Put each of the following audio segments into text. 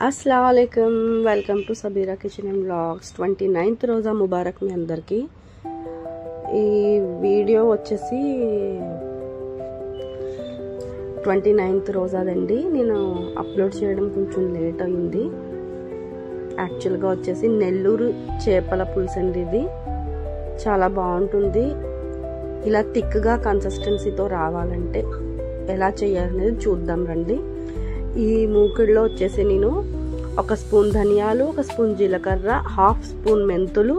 अस्सलाम वालेकुम, welcome to Sabira kitchen and vlogs. 29th రోజా ముబారక్ మీ అందరికి। ఈ వీడియో వచ్చేసి 29th రోజాదండి। నేను అప్లోడ్ చేయడం కొంచెం లేట్ అయింది। యాక్చువల్గా వచ్చేసి నెల్లూరు చేపల పులుసు అండి। ఇది చాలా బాగుంటుంది। ఇలా థిక్గా కన్సిస్టెన్సీతో రావాలంటే ఎలా చేయాలనేది చూద్దాం రండి। ఈ మూకుడులో వచ్చేసి నేను 1 స్పూన్ ధనియాలు, 1 స్పూన్ జీలకర్ర, 1/2 స్పూన్ మెంతులు,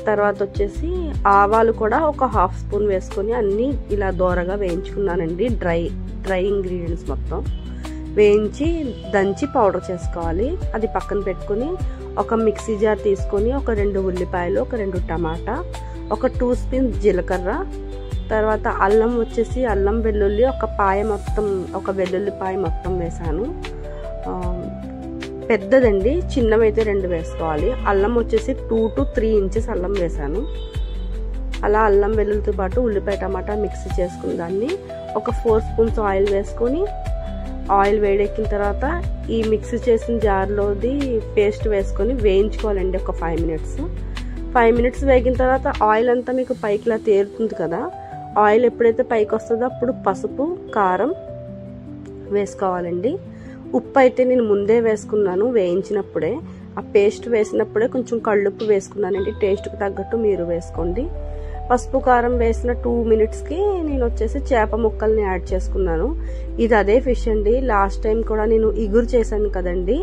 తర్వాత వచ్చేసి ఆవాలు కూడా 1/2 స్పూన్ వేసుకొని అన్నీ ఇలా దోరగా వేయించుకున్నానండి। డ్రై ఇంగ్రీడియంట్స్ మొత్తం వేయించి దంచి పౌడర్ చేసుకోవాలి। అది పక్కన పెట్టుకొని ఒక మిక్సీ జార్ తీసుకొని 2 ఉల్లిపాయలు, 2 టమాటా, 2 స్పూన్ జీలకర్ర, తర్వాత అల్లం వచ్చేసి అల్లం వెల్లుల్లి ఒక వెల్లుల్లిపాయ మొత్తం వేసాను। పెద్దదండి, చిన్నవైతే 2 వేసుకోవాలి। అల్లం వచ్చేసి 2 to 3 ఇంచెస్ అల్లం వేసాను। అలా అల్లం వెల్లుల్లితో పాటు ఉల్లిపాయ టమాటా మిక్సీ చేసుకున్న దాన్ని 4 స్పూన్స్ ఆయిల్ వేసుకొని, ఆయిల్ వేడెక్కిన తర్వాత ఈ మిక్సీ చేసిన జార్లోది పేస్ట్ వేసుకొని వేయించుకోవాలండి 5 మినిట్స్। 5 మినిట్స్ వేగిన తర్వాత ఆయిల్ అంతా మీకు పైకిలా తేరుతుంది కదా। ఆయిల్ ఎప్పుడైతే పైకి వస్తుందో అప్పుడు పసుపు, కారం వేసుకోవాలండి। ఉప్పు అయితే నేను ముందే వేసుకున్నాను వేయించినప్పుడే। ఆ పేస్ట్ వేసినప్పుడే కొంచెం కళ్ళుప్పు వేసుకున్నానండి। టేస్ట్కి తగ్గట్టు మీరు వేసుకోండి। పసుపు కారం వేసిన 2 మినిట్స్కి నేను వచ్చేసి చేప ముక్కల్ని యాడ్ చేసుకున్నాను। ఇది అదే ఫిష్ అండి। లాస్ట్ టైం కూడా నేను ఇగురు చేశాను కదండి,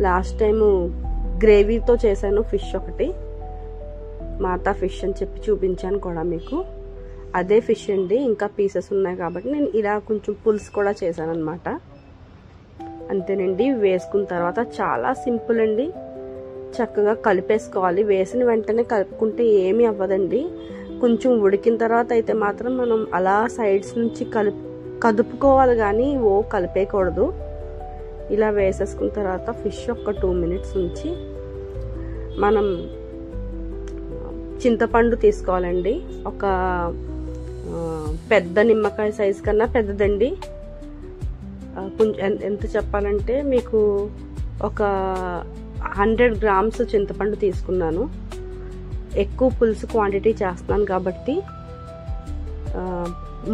లాస్ట్ టైం గ్రేవీతో చేశాను ఫిష్ ఒకటి, మాతా ఫిష్ అని చెప్పి చూపించాను కూడా మీకు। అదే ఫిష్ అండి, ఇంకా పీసెస్ ఉన్నాయి కాబట్టి నేను ఇలా కొంచెం పులుసు కూడా చేశాను అనమాట। అంతేనండి, వేసుకున్న తర్వాత చాలా సింపుల్ అండి, చక్కగా కలిపేసుకోవాలి। వేసిన వెంటనే కలుపుకుంటే ఏమీ అవ్వదండి। కొంచెం ఉడికిన తర్వాత అయితే మాత్రం మనం అలా సైడ్స్ నుంచి కదుపుకోవాలి కానీ కలిపేయకూడదు। ఇలా వేసేసుకున్న తర్వాత ఫిష్ 2 మినిట్స్ ఉంచి మనం చింతపండు తీసుకోవాలండి। ఒక పెద్ద నిమ్మకాయ సైజ్ కన్నా పెద్దదండి। కొంచెం ఎంత చెప్పాలంటే మీకు ఒక 100 గ్రామ్స్ చింతపండు తీసుకున్నాను। ఎక్కువ పులుసు క్వాంటిటీ చేస్తున్నాను కాబట్టి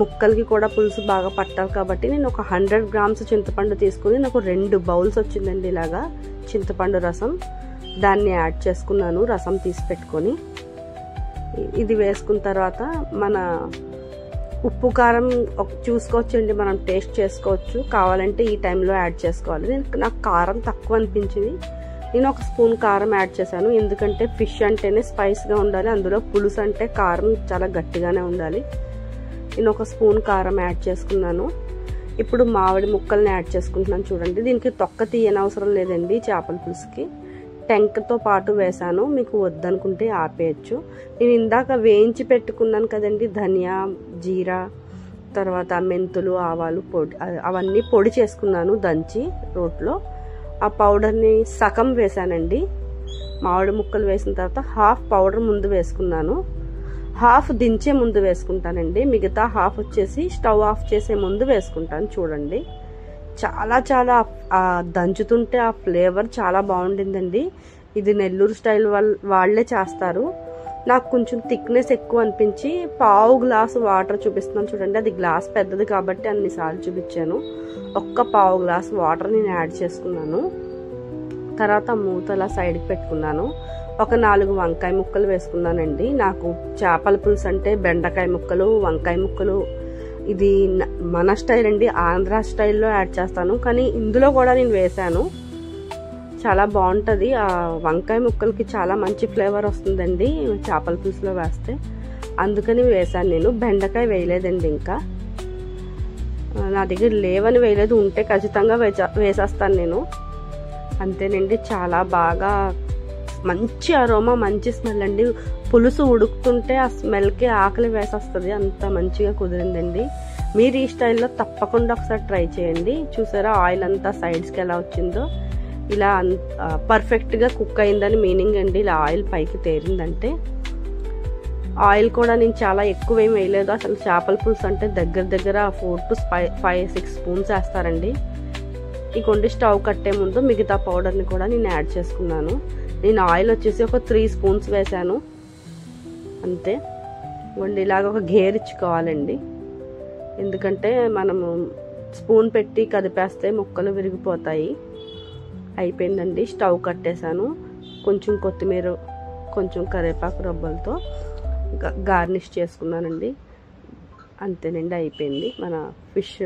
ముక్కలకి కూడా పులుసు బాగా పట్టాలి కాబట్టి నేను ఒక 100 గ్రామ్స్ చింతపండు తీసుకుని నాకు 2 బౌల్స్ వచ్చిందండి ఇలాగా చింతపండు రసం। దాన్ని యాడ్ చేసుకున్నాను రసం తీసి పెట్టుకొని। ఇది వేసుకున్న తర్వాత మన ఉప్పు కారం చూసుకోవచ్చండి, మనం టేస్ట్ చేసుకోవచ్చు, కావాలంటే ఈ టైంలో యాడ్ చేసుకోవాలి। నాకు కారం తక్కువ అనిపించింది, నేను 1 స్పూన్ కారం యాడ్ చేశాను। ఎందుకంటే ఫిష్ అంటేనే స్పైస్గా ఉండాలి, అందులో పులుసు అంటే కారం చాలా గట్టిగానే ఉండాలి। నేను 1 స్పూన్ కారం యాడ్ చేసుకున్నాను। ఇప్పుడు మామిడి ముక్కల్ని యాడ్ చేసుకుంటున్నాను చూడండి। దీనికి తొక్క తీయనవసరం లేదండి చేపల పులుసుకి, టెంకతో పాటు వేసాను, మీకు వద్దనుకుంటే ఆపేయచ్చు। నేను ఇందాక వేయించి పెట్టుకున్నాను కదండి ధనియా, జీరా, తర్వాత మెంతులు, ఆవాలు పొడి, అవన్నీ పొడి చేసుకున్నాను దంచి రోట్లో। ఆ పౌడర్ని సగం వేసానండి। మామిడి ముక్కలు వేసిన తర్వాత 1/2 పౌడర్ ముందు వేసుకున్నాను, 1/2 దించే ముందు వేసుకుంటానండి, మిగతా 1/2 వచ్చేసి స్టవ్ ఆఫ్ చేసే ముందు వేసుకుంటాను చూడండి। చాలా దంచుతుంటే ఆ ఫ్లేవర్ చాలా బాగుండిందండి। ఇది నెల్లూరు స్టైల్ వాళ్ళే చేస్తారు। నాకు కొంచెం థిక్నెస్ ఎక్కువ అనిపించి 1/2 గ్లాసు వాటర్ చూపిస్తున్నాను చూడండి। అది గ్లాస్ పెద్దది కాబట్టి అన్నిసార్లు చూపించాను। 1/2 గ్లాసు వాటర్ నేను యాడ్ చేసుకున్నాను। తర్వాత మూతలా సైడ్కి పెట్టుకున్నాను। 4 వంకాయ ముక్కలు వేసుకున్నానండి। నాకు చేపల పులుసు అంటే బెండకాయ ముక్కలు, వంకాయ ముక్కలు, ఇది మన స్టైల్ అండి, ఆంధ్ర స్టైల్లో యాడ్ చేస్తాను, కానీ ఇందులో కూడా నేను వేసాను, చాలా బాగుంటుంది। ఆ వంకాయ ముక్కలకి చాలా మంచి ఫ్లేవర్ వస్తుందండి చేపల పులుసులో వేస్తే, అందుకని వేసాను నేను। బెండకాయ వేయలేదండి, ఇంకా నా దగ్గర లేవని వేయలేదు, ఉంటే ఖచ్చితంగా వేసేస్తాను నేను। అంతేనండి, చాలా బాగా మంచి అరోమా, మంచి స్మెల్ అండి। పులుసు ఉడుకుతుంటే ఆ స్మెల్కి ఆకలి వేసేస్తుంది, అంత మంచిగా కుదిరిందండి। మీరు ఈ స్టైల్లో తప్పకుండా ఒకసారి ట్రై చేయండి। చూసారా ఆయిల్ అంతా సైడ్స్కి ఎలా వచ్చిందో, ఇలా పర్ఫెక్ట్గా కుక్ అయిందని మీనింగ్ అండి। ఇలా ఆయిల్ పైకి తేరిందంటే, ఆయిల్ కూడా నేను చాలా ఎక్కువ ఏం వేయలేదు అసలు। చేపల పులుసు అంటే దగ్గర 4 to 5-6 స్పూన్స్ వేస్తారండి, ఇగోండి స్టవ్ కట్టే ముందు మిగతా పౌడర్ని కూడా నేను యాడ్ చేసుకున్నాను. నేను ఆయిల్ వచ్చేసి ఒక 3 స్పూన్స్ వేసాను అంతే. ఇవ్వండి ఇలాగ ఒక గేర్ ఇచ్చుకోవాలండి, ఎందుకంటే మనము స్పూన్ పెట్టి కదిపేస్తే ముక్కలు విరిగిపోతాయి. అయిపోయిందండి, స్టవ్ కట్టేశాను. కొంచెం కొత్తిమీర, కొంచెం కరివేపాకు రబ్బలతో గార్నిష్ చేసుకున్నానండి. అంతేనండి, అయిపోయింది మన ఫిష్